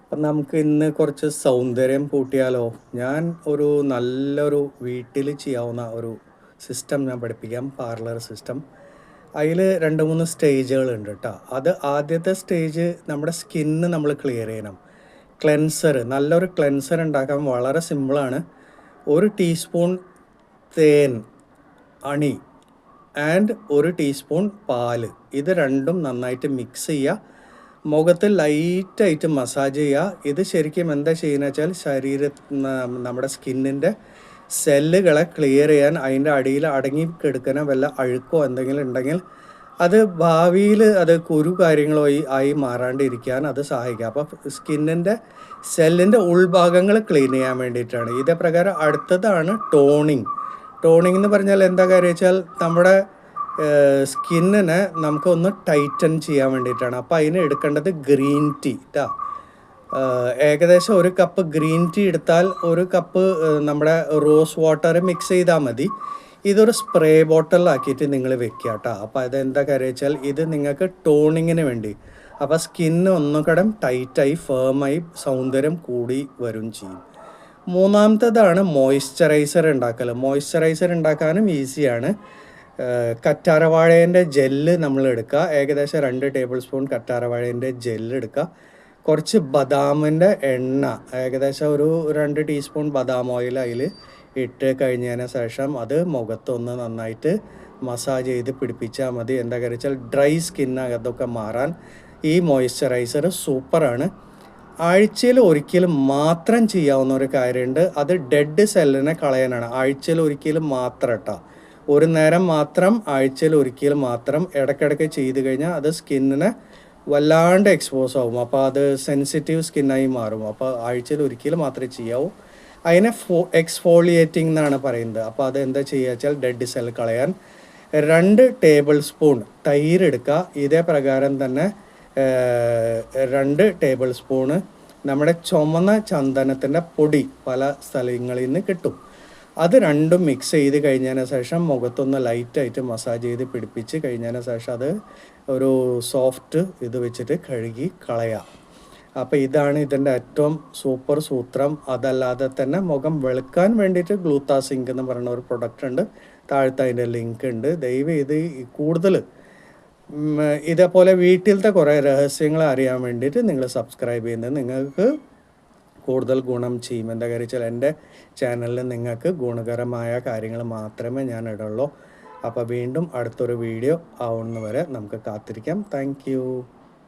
അപ്പം നമുക്ക് ഇന്ന് കുറച്ച് സൗന്ദര്യം കൂട്ടിയാലോ? ഞാൻ ഒരു നല്ലൊരു വീട്ടിൽ ചെയ്യാവുന്ന ഒരു സിസ്റ്റം ഞാൻ പഠിപ്പിക്കാം, പാർലർ സിസ്റ്റം. അതിൽ 2-3 സ്റ്റേജുകളുണ്ട് കേട്ടോ. അത് ആദ്യത്തെ സ്റ്റേജ് നമ്മുടെ സ്കിന്ന് നമ്മൾ ക്ലിയർ ചെയ്യണം. ക്ലെൻസർ, നല്ലൊരു ക്ലെൻസർ ഉണ്ടാക്കാൻ വളരെ സിമ്പിളാണ്. 1 ടീസ്പൂൺ തേൻ, ഹണി ആൻഡ് 1 ടീസ്പൂൺ പാല്, ഇത് രണ്ടും നന്നായിട്ട് മിക്സ് ചെയ്യുക. മുഖത്ത് ലൈറ്റായിട്ട് മസാജ് ചെയ്യുക. ഇത് ശരിക്കും എന്താ ചെയ്യുന്നത് വെച്ചാൽ നമ്മുടെ സ്കിന്നിൻ്റെ സെല്ലുകളെ ക്ലിയർ ചെയ്യാൻ, അതിൻ്റെ അടിയിൽ അടങ്ങിക്കിടക്കുന്ന വല്ല അഴുക്കോ എന്തെങ്കിലും ഉണ്ടെങ്കിൽ അത് ഭാവിയിൽ അത് കുരു കാര്യങ്ങളോ ആയി മാറാണ്ടിരിക്കാൻ അത് സഹായിക്കുക. അപ്പോൾ സ്കിന്നിൻ്റെ സെല്ലിൻ്റെ ഉൾഭാഗങ്ങൾ ക്ലീൻ ചെയ്യാൻ വേണ്ടിയിട്ടാണ്. ഇതേ പ്രകാരം അടുത്തതാണ് ടോണിങ്. ടോണിങ് എന്ന് പറഞ്ഞാൽ എന്താ കാര്യം വെച്ചാൽ നമ്മുടെ സ്കിന്നിനെ നമുക്കൊന്ന് ടൈറ്റൻ ചെയ്യാൻ വേണ്ടിയിട്ടാണ്. അപ്പോൾ അതിന് എടുക്കേണ്ടത് ഗ്രീൻ ടീ കേട്ടോ. ഏകദേശം 1 കപ്പ് ഗ്രീൻ ടീ എടുത്താൽ 1 കപ്പ് നമ്മുടെ റോസ് വാട്ടർ മിക്സ് ചെയ്താൽ മതി. ഇതൊരു സ്പ്രേ ബോട്ടിലാക്കിയിട്ട് നിങ്ങൾ വെക്കുക കേട്ടോ. അപ്പോൾ അതെന്താ കാര്യം വെച്ചാൽ ഇത് നിങ്ങൾക്ക് ടോണിങ്ങിന് വേണ്ടി, അപ്പോൾ സ്കിന്ന് ഒന്നുകൂടെ ടൈറ്റായി ഫേമായി സൗന്ദര്യം കൂടി വരും ചെയ്യും. മൂന്നാമത്തേതാണ് മോയ്സ്ചറൈസർ ഉണ്ടാക്കൽ. മോയ്സ്ചറൈസർ ഉണ്ടാക്കാനും ഈസിയാണ്. കറ്റാർവാഴേൻ്റെ ജെല്ല് നമ്മൾ എടുക്കുക. ഏകദേശം 2 ടേബിൾ സ്പൂൺ കറ്റാർവാഴേൻ്റെ ജെല്ല് എടുക്കുക. കുറച്ച് ബദാമിൻ്റെ എണ്ണ, ഏകദേശം ഒരു 2 ടീസ്പൂൺ ബദാം ഓയിൽ അതിൽ ഇട്ട് കഴിഞ്ഞതിന് ശേഷം അത് മുഖത്തൊന്ന് നന്നായിട്ട് മസാജ് ചെയ്ത് പിടിപ്പിച്ചാൽ മതി. എന്താ കാര്യം വെച്ചാൽ ഡ്രൈ സ്കിന്നതൊക്കെ മാറാൻ ഈ മോയ്സ്ചറൈസർ സൂപ്പറാണ്. ആഴ്ചയിൽ ഒരിക്കലും മാത്രം ചെയ്യാവുന്ന ഒരു കാര്യമുണ്ട്, അത് ഡെഡ് സെല്ലിനെ കളയാനാണ്. ആഴ്ചയിൽ ഒരിക്കലും മാത്രം കേട്ടോ. ഒരു നേരം മാത്രം, ആഴ്ചയിൽ ഒരിക്കൽ മാത്രം ഇടയ്ക്കിടയ്ക്ക് ചെയ്ത് കഴിഞ്ഞാൽ അത് സ്കിന്നിനെ വല്ലാണ്ട് എക്സ്പോസ് ആവും. അപ്പോൾ അത് സെൻസിറ്റീവ് സ്കിന്നായി മാറും. അപ്പോൾ ആഴ്ചയിൽ ഒരിക്കൽ മാത്രമേ ചെയ്യാവൂ. അതിനെ എക്സ്ഫോളിയേറ്റിംഗ് എന്നാണ് പറയുന്നത്. അപ്പോൾ അത് എന്താ ചെയ്യുക വെച്ചാൽ ഡെഡ് സെൽ കളയാൻ 2 ടേബിൾ സ്പൂൺ തൈര് എടുക്കുക. ഇതേ പ്രകാരം തന്നെ 2 ടേബിൾ സ്പൂണ് നമ്മുടെ ചുമന്ന ചന്ദനത്തിൻ്റെ പൊടി പല സ്ഥലങ്ങളിൽ നിന്ന് കിട്ടും. അത് രണ്ടും മിക്സ് ചെയ്ത് കഴിഞ്ഞതിന് ശേഷം മുഖത്തൊന്ന് ലൈറ്റായിട്ട് മസാജ് ചെയ്ത് പിടിപ്പിച്ച് കഴിഞ്ഞതിന് ശേഷം അത് ഒരു സോഫ്റ്റ് ഇത് വെച്ചിട്ട് കഴുകി കളയാം. അപ്പോൾ ഇതാണ് ഇതിൻ്റെ ഏറ്റവും സൂപ്പർ സൂത്രം. അതല്ലാതെ തന്നെ മുഖം വെളുക്കാൻ വേണ്ടിയിട്ട് ഗ്ലൂത്താസിങ്ക് എന്ന് പറയുന്ന ഒരു പ്രൊഡക്റ്റ് ഉണ്ട്. താഴത്തെ അതിൻ്റെ ലിങ്ക് ഉണ്ട്. ദയവേത് കൂടുതൽ ഇതേപോലെ വീട്ടിലത്തെ കുറേ രഹസ്യങ്ങൾ അറിയാൻ വേണ്ടിയിട്ട് നിങ്ങൾ സബ്സ്ക്രൈബ് ചെയ്യുന്നത് നിങ്ങൾക്ക് കൂടുതൽ ഗുണം ചെയ്യും. എന്താ കാര്യം വെച്ചാൽ എൻ്റെ ചാനലിൽ നിങ്ങൾക്ക് ഗുണകരമായ കാര്യങ്ങൾ മാത്രമേ ഞാൻ ഇടുള്ളൂ. അപ്പോൾ വീണ്ടും അടുത്തൊരു വീഡിയോ ആവുന്നവരെ നമുക്ക് കാത്തിരിക്കാം. താങ്ക്